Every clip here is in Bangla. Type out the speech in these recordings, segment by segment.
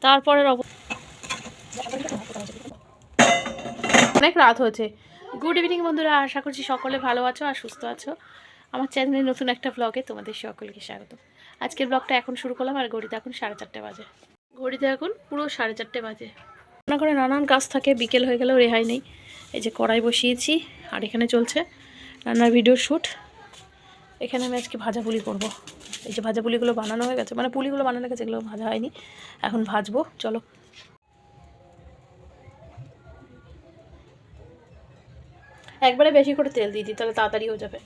তারপরে অনেক রাত হয়েছে। গুড ইভিনিং বন্ধুরা, আশা করছি সকলে ভালো আছো আর সুস্থ আছো। আমার চ্যানেলে নতুন একটা ব্লগে তোমাদের সকলকে স্বাগত। আজকের ব্লগটা এখন শুরু করলাম আর ঘড়িতে এখন 4:30 বাজে। ঘড়িতে এখন পুরো 4:30 বাজে। রান্না করে নানান কাজ থাকে, বিকেল হয়ে গেলেও রেহাই নেই। এই যে কড়াই বসিয়েছি আর এখানে চলছে রান্নার ভিডিও শ্যুট। এখানে আমি আজকে ভাজা পুলি করবো। এই যে ভাজা পুলিগুলো বানানো হয়ে গেছে, মানে পুলিগুলো বানানো গেছে, এগুলো ভাজা হয়নি, এখন ভাজবো। চলো, একবারে বেশি করে তেল দিয়ে দিই, তাহলে তাড়াতাড়ি হয়ে যাবে।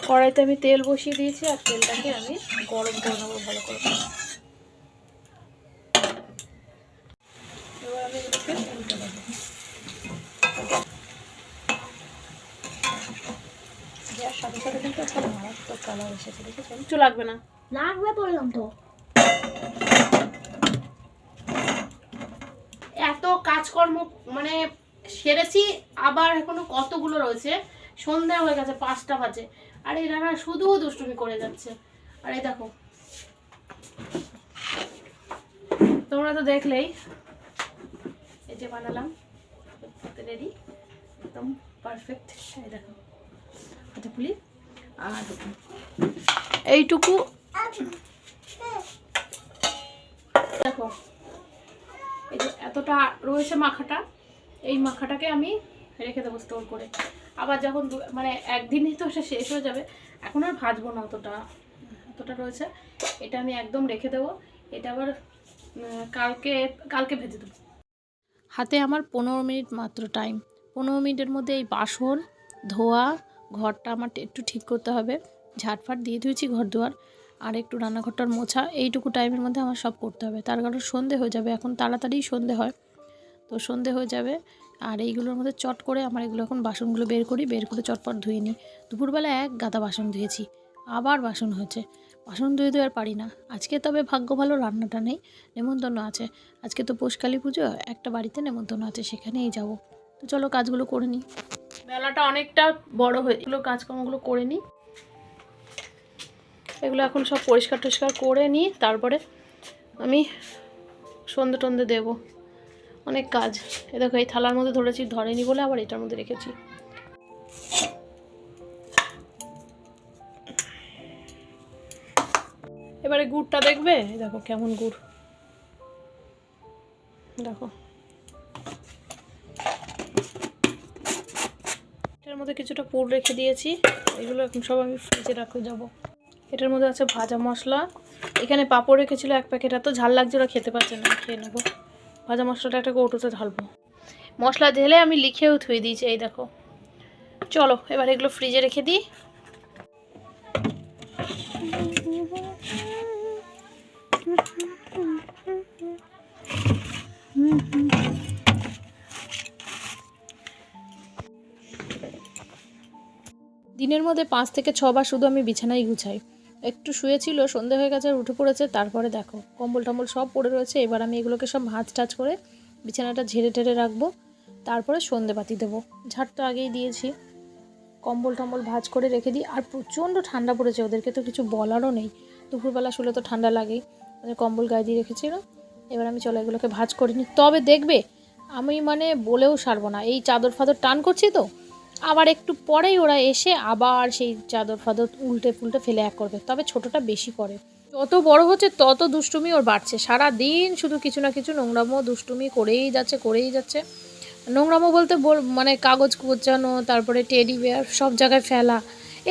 কড়াইতে আমি তেল বসিয়ে দিয়েছি আর তেলটাকে আমি গরম করে নেবো ভালো করে। এবার আমি এগুলোকে উল্টে দেবো। গ্যাস সাথে সাথে কিন্তু একটা মারাত্মক কালার এসেছে, দেখেছেন? কিছু লাগবে না, লাগবে বললাম তো। এত কাজকর্ম মানে সেরেছি, আবার এখনো কতগুলো রয়েছে। সন্ধ্যা হয়ে গেছে, 5টা বাজে, আর এই রান্না শুধু দুষ্টুমি করে যাচ্ছে। আর এই দেখো, তোমরা তো দেখলেই, এই যে বানালাম রেডি, একদম পারফেক্ট। এই দেখো আচ্ছা পুলি, আর এইটুকু দেখো, এই যে এতটা রয়েছে মাখাটা, এই মাখাটাকে আমি রেখে দেবো স্টোর করে। আবার যখন মানে একদিনেই তো এটা শেষ হয়ে যাবে, এখন আর ভাজবো না, অতটা রয়েছে, এটা আমি একদম রেখে দেবো। এটা আবার কালকে ভেজে দেবো। হাতে আমার 15 মিনিট মাত্র টাইম। 15 মিনিটের মধ্যে এই বাসন ধোয়া, ঘরটা আমার একটু ঠিক করতে হবে, ঝাটফাট দিয়ে ধুয়েছি ঘর দুয়ার, আর একটু রান্নাঘরটার মোছা, এইটুকু টাইমের মধ্যে আমার সব করতে হবে। তার কারণ সন্ধে হয়ে যাবে, এখন তাড়াতাড়ি সন্ধে হয়, তো সন্ধে হয়ে যাবে। আর এইগুলোর মধ্যে চট করে আমার এগুলো এখন বাসনগুলো বের করে চটপট ধুয়ে নিই। দুপুরবেলা এক গাদা বাসন ধুয়েছি, আবার বাসন হয়েছে, বাসন ধুয়ে আর পারি না। আজকে তবে ভাগ্য ভালো, রান্নাটা নেই, নেমন্তন্ন আছে। আজকে তো পৌষকালী পুজো, একটা বাড়িতে নেমন্তন্ন আছে, সেখানেই যাব। তো চলো কাজগুলো করে নিই, বেলাটা অনেকটা বড় হয়ে এগুলো, কাজকর্মগুলো করে নিই। এগুলো এখন সব পরিষ্কার টরিষ্কার করে নিই, তারপরে আমি সন্ধে টন্ধে দেবো। অনেক কাজ। এ দেখো, এই থালার মধ্যে ধরেছি, ধরেনি বলে আবার এটার মধ্যে রেখেছি। এবারে গুড়টা দেখবে, দেখো কেমন গুড়, দেখো এটার মধ্যে কিছুটা পুর রেখে দিয়েছি, এগুলো এখন সব আমি ফ্রিজে রাখতে যাব। এটার মধ্যে আছে ভাজা মশলা, এখানে পাঁপড় রেখেছিল 1 প্যাকেট, এত ঝাল লাগছে ওরা খেতে পারছে না, খেয়ে নেবো। ভাজা মশলাটা একটা কৌটোতে ঢালবো, মশলা ঢেলে আমি লিখেও থুয়ে দিয়েছি, এই দেখো। চলো এবার এগুলো ফ্রিজে রেখে দিই। দিনের মধ্যে 5 থেকে 6 বার শুধু আমি বিছানায় গুছাই। একটু শুয়েছিল, সন্ধে হয়ে গেছে, আর উঠে পড়েছে, তারপরে দেখো কম্বল টম্বল সব পড়ে রয়েছে। এবার আমি এগুলোকে সব ভাঁজ টাজ করে বিছানাটা ঝেড়ে টেড়ে রাখবো, তারপরে সন্ধে বাতি দেবো। ঝাড় তো আগেই দিয়েছি, কম্বল টম্বল ভাঁজ করে রেখে দিই। আর প্রচণ্ড ঠান্ডা পড়েছে, ওদেরকে তো কিছু বলারও নেই, দুপুরবেলা শুলে তো ঠান্ডা লাগেই, কম্বল গায়ে দিয়ে রেখেছিল। এবার আমি চলো এগুলোকে ভাঁজ করে নিই। তবে দেখবে আমি মানে বলেও সারবো না, এই চাদর ফাদর টান করছি তো, আবার একটু পরেই ওরা এসে আবার সেই চাদর ফাদর উল্টে ফুলটে ফেলে এক করবে। তবে ছোটটা বেশি করে, যত বড় হচ্ছে তত দুষ্টুমি ওর বাড়ছে, সারা দিন শুধু কিছু না কিছু নোংরামো দুষ্টুমি করেই যাচ্ছে। নোংরামো বলতে মানে কাগজ কোচানো, তারপরে টেডি বিয়ার সব জায়গায় ফেলা,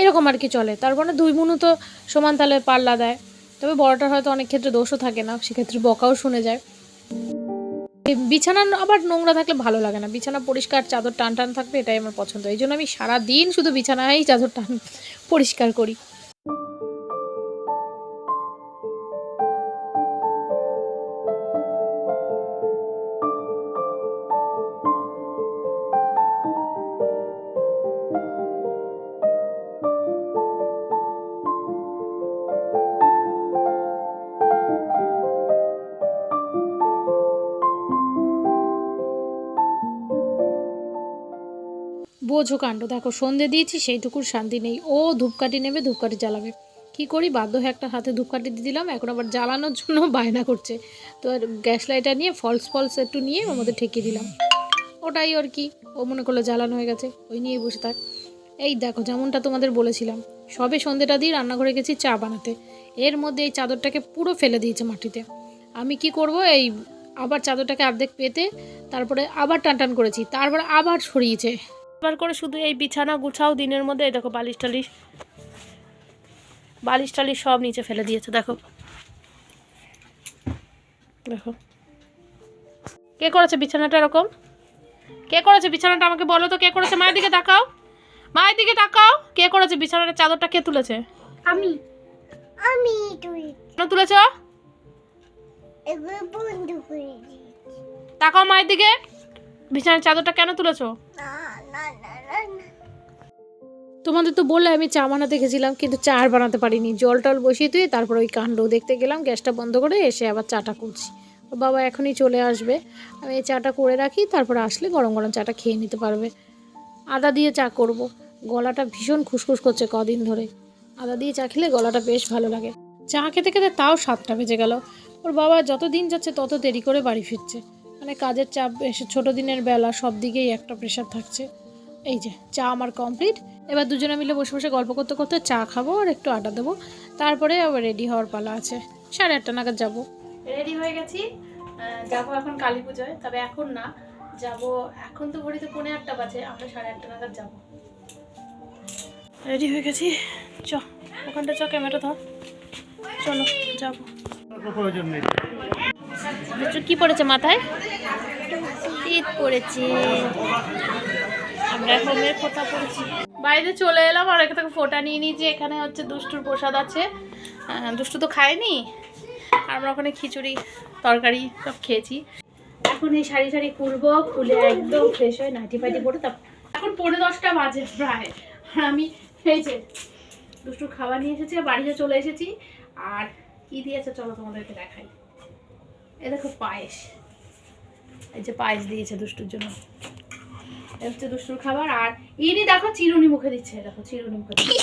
এরকম আর কি চলে। তারপরে 2 বোনও তো সমান তালে পাল্লা দেয়, তবে বড়টার হয়তো অনেক ক্ষেত্রে দোষও থাকে না, সেক্ষেত্রে বকাও শুনে যায়। বিছানা আবার নোংরা থাকলে ভালো লাগে না, বিছানা পরিষ্কার চাদর টান টান থাকবে, এটাই আমার পছন্দ। এই জন্য আমি সারাদিন শুধু বিছানায় চাদর টান পরিষ্কার করি। বোঝো কাণ্ড, দেখো সন্ধে দিয়েছি সেইটুকুর শান্তি নেই, ও ধূপকাঠি নেবে, ধূপকাঠি জ্বালাবে, কী করি, বাধ্য হয়ে একটা হাতে ধূপকাঠি দিয়ে দিলাম। এখন আবার জ্বালানোর জন্য বায়না করছে, তো গ্যাস লাইটার নিয়ে ফলস একটু নিয়ে ওর মধ্যে ঠেকিয়ে দিলাম। ওটাই আর কি, ও মনে করলো জ্বালানো হয়ে গেছে, ওই নিয়েই বসে থাক। এই দেখো, যেমনটা তোমাদের বলেছিলাম, সবে সন্ধ্যেটা দিয়ে রান্নাঘরে গেছি চা বানাতে, এর মধ্যে এই চাদরটাকে পুরো ফেলে দিয়েছে মাটিতে। আমি কি করব, এই আবার চাদরটাকে অর্ধেক পেতে তারপরে আবার টান করেছি, তারপরে আবার সরিয়েছে। আবার করে শুধু এই বিছানা গুছাও দিনের মধ্যে। এই দেখো বালিশ টালিশ সব নিচে ফেলে দিয়েছে। দেখো দেখো, কে করেছে বিছানাটা এরকম? কে করেছে বিছানাটা আমাকে বলো তো, কে করেছে? মায়ের দিকে তাকাও, মায়ের দিকে তাকাও। কে করেছে বিছানাটা? চাদরটা কে তুলেছে? আমি কেন তুলেছ? বন্ধু করে তাকাও মায়ের দিকে। বিছানার চাদরটা কেন তুলেছো? তোমাদের তো বললে আমি চা বানাতে গেছিলাম, কিন্তু চা আর বানাতে পারিনি। জল টল বসিয়ে তুই তারপর ওই কাণ্ড দেখতে গেলাম, গ্যাসটা বন্ধ করে এসে আবার চাটা করছি। ওর বাবা এখনই চলে আসবে, আমি এই চাটা করে রাখি, তারপর আসলে গরম গরম চাটা খেয়ে নিতে পারবে। আদা দিয়ে চা করব, গলাটা ভীষণ খুসখুস করছে কদিন ধরে। আদা দিয়ে চা খেলে গলাটা বেশ ভালো লাগে। চা খেতে খেতে তাও 7টা বেজে গেল। ওর বাবা যত দিন যাচ্ছে তত দেরি করে বাড়ি ফিরছে, মানে কাজের চাপ এসে, ছোটো দিনের বেলা, সব দিকেই একটা প্রেশার থাকছে। এই যে চা আমার কমপ্লিট। এবার দুজনে মিলে বসে বসে গল্প করতে করতে চা খাবো আর একটু আড্ডা দেবো, তারপরে আবার রেডি হওয়ার পালা আছে। 8:30 নাগাদ যাবো। রেডি হয়ে গেছি, যাবো এখন কালী পুজোয়। তবে এখন না যাব, এখন তো ঘড়িতে 8:45 বাজে, আমরা 8:30 নাগাদ যাবো। রেডি হয়ে গেছি, চ ওখানটা চ, ক্যামেরা ধর, চলো যাবো। কি পড়েছে মাথায়? শীত পড়েছে, আমরা হোমের ফোঁটা পড়েছি। বাইরে চলে এলাম আর এখান থেকে ফোঁটা নিয়ে নিয়েছি। এখানে হচ্ছে দুষ্টুর প্রসাদ আছে, দুষ্টু তো খায়নি, আর আমরা ওখানে খিচুড়ি তরকারি সব খেয়েছি। এখন এই শাড়ি খুলবো, খুলে একদম ফ্রেশ হয়ে নাইটি ফাইটি পরে তারপর, এখন 10:45 বাজে প্রায়। আর আমি এই যে দুষ্টুর খাবার নিয়ে এসেছি, বাড়িতে চলে এসেছি। আর কি দিয়েছে চলো তোমাদেরকে দেখাই। এ দেখো পায়েস, এই যে পায়েস দিয়েছে দুষ্টুর জন্য, এটা হচ্ছে দুষ্টুর খাবার। আর ইনি দেখো চিরুনি মুখে দিচ্ছে, দেখো চিরুনি মুখে দিচ্ছে।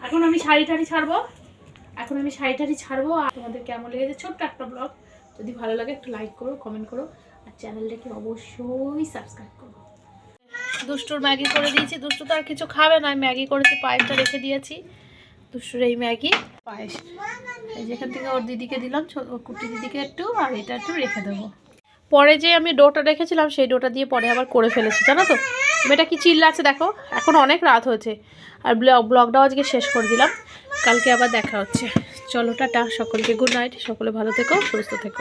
এখন আমি শাড়ি ছাড়বো, আর তোমাদের কেমন লেগেছে ছোট্ট একটা ব্লগ, যদি ভালো লাগে একটু লাইক করো, কমেন্ট করো, আর চ্যানেলটাকে অবশ্যই সাবস্ক্রাইব করো। দুষ্টুর ম্যাগি করে দিয়েছি, দুষ্টু তো আর কিছু খাবে না, ম্যাগি করেছি, পায়েসটা রেখে দিয়েছি। দুষ্টুর এই ম্যাগি পায়েস, এই যেখান থেকে ওর দিদিকে দিলাম, কুটি দিদিকে একটু, আর এটা একটু রেখে দেবো। পরে যে আমি ডোটা রেখেছিলাম সেই ডোটা দিয়ে পরে আবার করে ফেলেছি, জানো তো। মেয়েটা কি চিল্লাচ্ছে দেখো, এখন অনেক রাত হয়েছে। আর ব্লগটাও আজকে শেষ করে দিলাম, কালকে আবার দেখা হচ্ছে। চলো টাটা, সকলকে গুড নাইট, সকলে ভালো থেকো, সুস্থ থেকো।